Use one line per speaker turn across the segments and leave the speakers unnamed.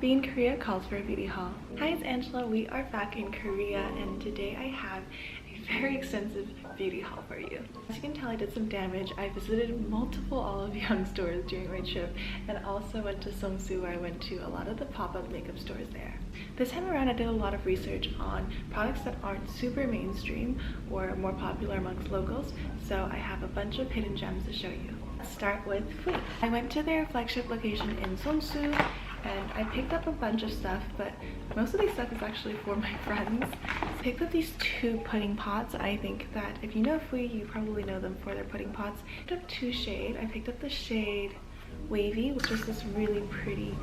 Being in Korea calls for a beauty haul. Hi, it's Angela. We are back in Korea and today I have a very extensive beauty haul for you. As you can tell, I did some damage. I visited multiple Olive Young stores during my trip and also went to Seongsu where I went to a lot of the pop-up makeup stores there. This time around I did a lot of research on products that aren't super mainstream or more popular amongst locals, so I have a bunch of hidden gems to show you. Let's start with Fwee. I went to their flagship location in Seongsu and I picked up a bunch of stuff, but most of these stuff is actually for my friends. I picked up these two pudding pots. I think that if you know Fwee, you probably know them for their pudding pots. I picked up two shades. I picked up the shade Wavy, which is this really pretty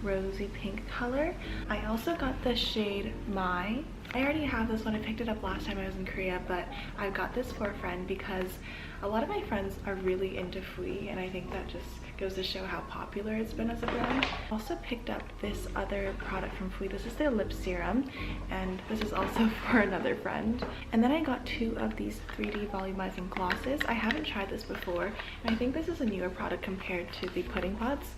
rosy pink color. I also got the shade My. I already have this one. I picked it up last time I was in Korea, but I got this for a friend because a lot of my friends are really into Fwee, and I think that just goes to show how popular it's been as a brand. I also picked up this other product from Fwee. This is their lip serum, and this is also for another friend. And then I got two of these 3D volumizing glosses. I haven't tried this before, and I think this is a newer product compared to the pudding pots.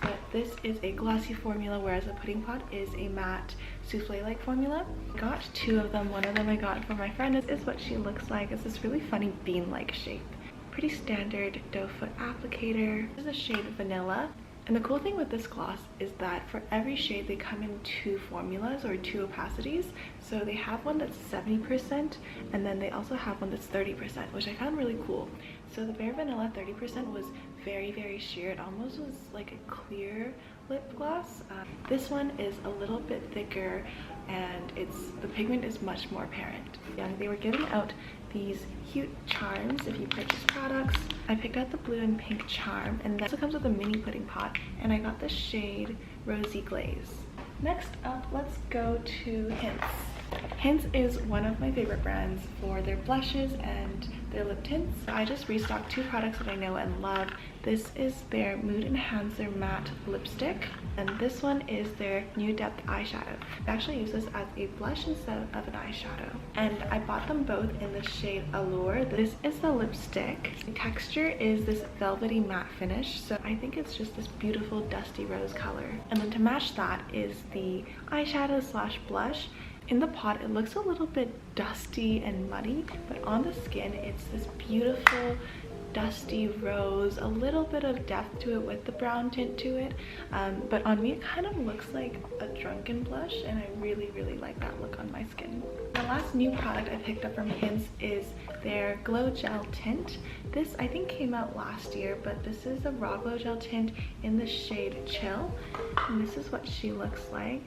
But this is a glossy formula, whereas a pudding pot is a matte souffle-like formula. I got two of them. One of them I got for my friend. This is what she looks like. It's this really funny bean-like shape. Pretty standard doe foot applicator. This is the shade Vanilla. And the cool thing with this gloss is that for every shade they come in two formulas or two opacities. So they have one that's 70% and then they also have one that's 30%, which I found really cool. So the Bare Vanilla 30% was very sheer. It almost was like a clear lip gloss. This one is a little bit thicker and the pigment is much more apparent. Yeah, they were giving out these cute charms if you purchase products. I picked out the blue and pink charm, and that also comes with a mini pudding pot, and I got the shade Rosy Glaze. Next up, let's go to Hince. Hince is one of my favorite brands for their blushes and their lip tints. I just restocked two products that I know and love. This is their Mood Enhancer Matte Lipstick, and this one is their New Depth Eyeshadow. I actually use this as a blush instead of an eyeshadow. And I bought them both in the shade Allure. This is the lipstick. The texture is this velvety matte finish, so I think it's just this beautiful dusty rose color. And then to match that is the eyeshadow slash blush. In the pot, it looks a little bit dusty and muddy, but on the skin, it's this beautiful dusty rose, a little bit of depth to it with the brown tint to it, but on me it kind of looks like a drunken blush, and I really like that look on my skin. The last new product I picked up from Hince is their Glow Gel Tint. This I think came out last year, but this is the Raw Glow Gel Tint in the shade Chill, and this is what she looks like.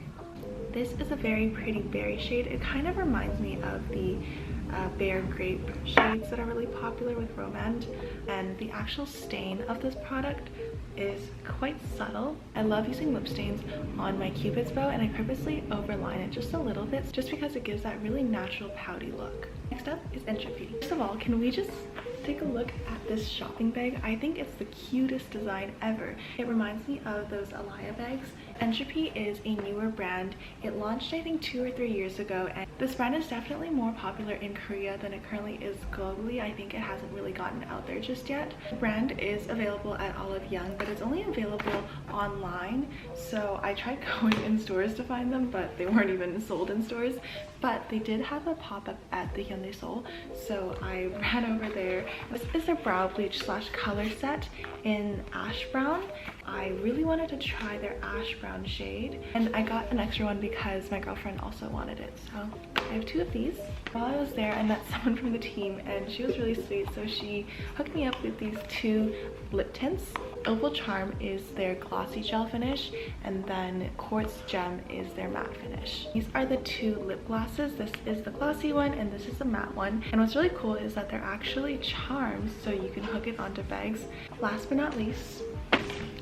This is a very pretty berry shade. It kind of reminds me of the Bare Grape shades that are really popular with Romand, and the actual stain of this product is quite subtle. I love using lip stains on my Cupid's bow, and I purposely overline it just a little bit just because it gives that really natural pouty look. Next up is Entropy. First of all, can we just take a look at this shopping bag? I think it's the cutest design ever. It reminds me of those Alaya bags. Entropy is a newer brand. It launched I think 2 or 3 years ago, and this brand is definitely more popular in Korea than it currently is globally. I think it hasn't really gotten out there just yet. The brand is available at Olive Young, but it's only available online. So I tried going in stores to find them, but they weren't even sold in stores. But they did have a pop-up at the Hyundai Seoul, so I ran over there. This is their brow bleach slash color set in ash brown. I really wanted to try their ash brown shade, and I got an extra one because my girlfriend also wanted it. So I have two of these. While I was there, I met someone from the team, and she was really sweet, so she hooked me up with these two lip tints. Opal Charm is their glossy gel finish, and then Quarts Gem is their matte finish. These are the two lip glosses. This is the glossy one, and this is the matte one. And what's really cool is that they're actually charms, so you can hook it onto bags. Last but not least,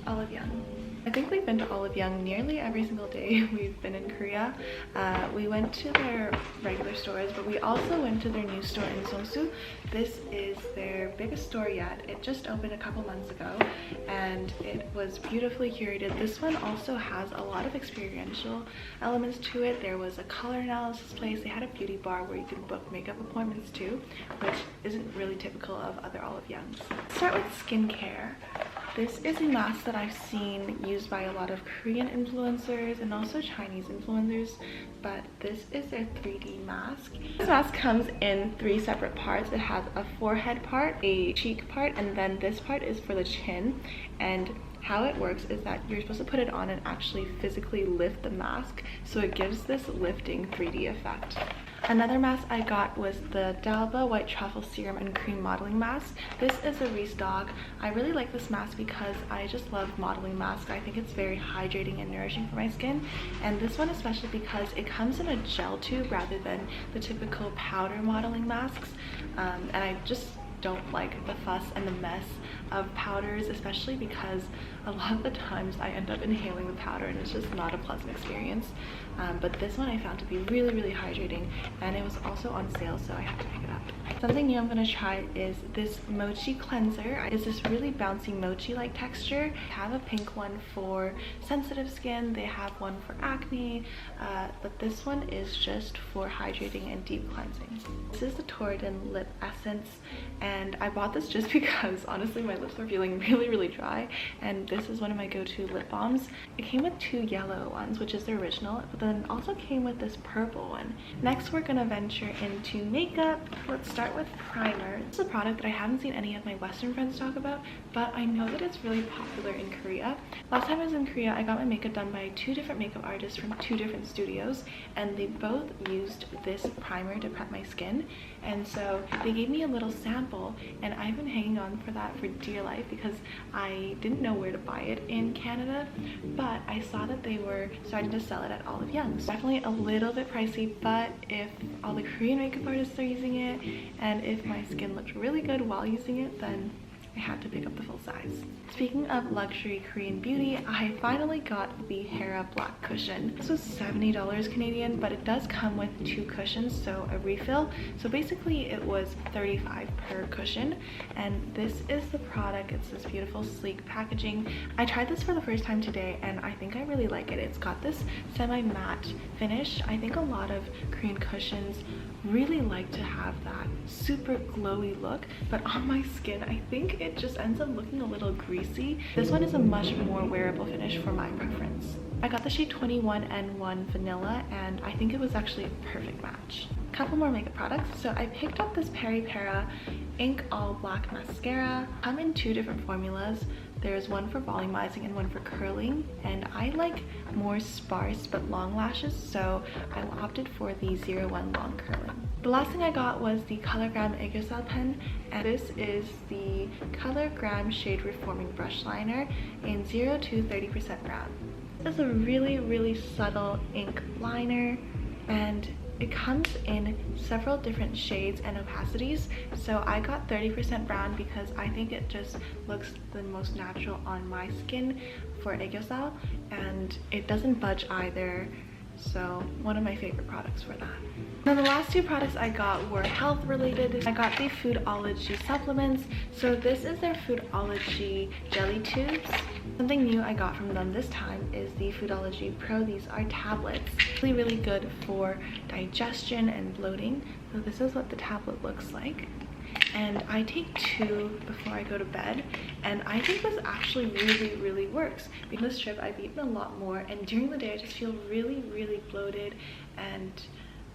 Olive Young. I think we've been to Olive Young nearly every single day we've been in Korea. We went to their regular stores, but we also went to their new store in Seongsu. This is their biggest store yet. It just opened a couple months ago, and it was beautifully curated. This one also has a lot of experiential elements to it. There was a color analysis place. They had a beauty bar where you can book makeup appointments too, which isn't really typical of other Olive Youngs. Let's start with skincare. This is a mask that I've seen used by a lot of Korean influencers and also Chinese influencers, but this is their 3D mask. This mask comes in 3 separate parts. It has a forehead part, a cheek part, and then this part is for the chin. And how it works is that you're supposed to put it on and actually physically lift the mask, so it gives this lifting 3D effect. Another mask I got was the Dalba White Truffle Serum and Cream Modeling Mask. This is a restock. I really like this mask because I just love modeling masks. I think it's very hydrating and nourishing for my skin. And this one especially because it comes in a gel tube rather than the typical powder modeling masks. And I just don't like the fuss and the mess of powders, especially because a lot of the times I end up inhaling the powder and it's just not a pleasant experience. But this one I found to be really, really hydrating, and it was also on sale, so I had to pick it up. Something new I'm going to try is this mochi cleanser. It's this really bouncy mochi-like texture. They have a pink one for sensitive skin, they have one for acne, but this one is just for hydrating and deep cleansing. This is the Torridon Lip Essence, and I bought this just because honestly my lips were feeling really, really dry, and this is one of my go-to lip balms. It came with 2 yellow ones, which is the original, but then also came with this purple one. Next we're gonna venture into makeup. Let's start with primer. This is a product that I haven't seen any of my Western friends talk about, but I know that it's really popular in Korea. Last time I was in Korea, I got my makeup done by 2 different makeup artists from 2 different studios, and they both used this primer to prep my skin. And so they gave me a little sample, and I've been hanging on for that for dear life because I didn't know where to buy it in Canada, but I saw that they were starting to sell it at Olive Young. So definitely a little bit pricey, but if all the Korean makeup artists are using it and if my skin looked really good while using it, then I had to pick up the full size. Speaking of luxury Korean beauty, I finally got the Hera Black Cushion. This was $70 Canadian, but it does come with 2 cushions, so a refill. So basically it was $35 per cushion, and this is the product. It's this beautiful sleek packaging. I tried this for the first time today, and I think I really like it. It's got this semi-matte finish. I think a lot of Korean cushions really like to have that super glowy look, but on my skin I think it just ends up looking a little greasy. This one is a much more wearable finish for my preference. I got the shade 21N1 Vanilla, and I think it was actually a perfect match. Couple more makeup products. So I picked up this Peri Para Ink All Black Mascara. Come in 2 different formulas. There's one for volumizing and one for curling, and I like more sparse but long lashes, so I opted for the 01 Long Curling. The last thing I got was the Colorgram Aegosal pen, and this is the Colorgram Shade Reforming Brush Liner in 0 to 30% brown. This is a really, really subtle ink liner, and it comes in several different shades and opacities. So I got 30% brown because I think it just looks the most natural on my skin for Aegosal, and it doesn't budge either. So one of my favorite products for that. Now the last 2 products I got were health related. I got the Foodology supplements. So this is their Foodology jelly tubes. Something new I got from them this time is the Foodology Pro. These are tablets. Really, really good for digestion and bloating. So this is what the tablet looks like. And I take 2 before I go to bed, and I think this actually really, really works. Because this trip I've eaten a lot more, and during the day I just feel really, really bloated and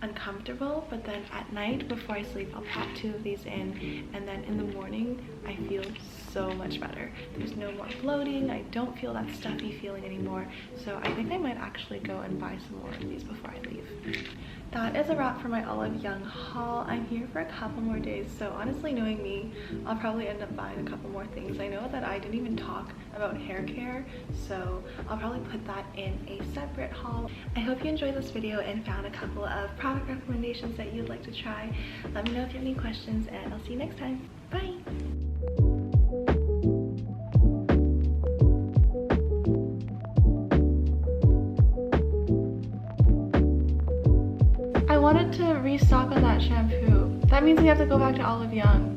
uncomfortable, but then at night before I sleep I'll pop 2 of these in, and then in the morning I feel so much better. There's no more bloating, I don't feel that stuffy feeling anymore, so I think I might actually go and buy some more of these before I leave. That is a wrap for my Olive Young haul. I'm here for a couple more days, so honestly, knowing me, I'll probably end up buying a couple more things. I know that I didn't even talk about hair care, so I'll probably put that in a separate haul. I hope you enjoyed this video and found a couple of product recommendations that you'd like to try. Let me know if you have any questions, and I'll see you next time. Bye! I wanted to restock on that shampoo. That means we have to go back to Olive Young.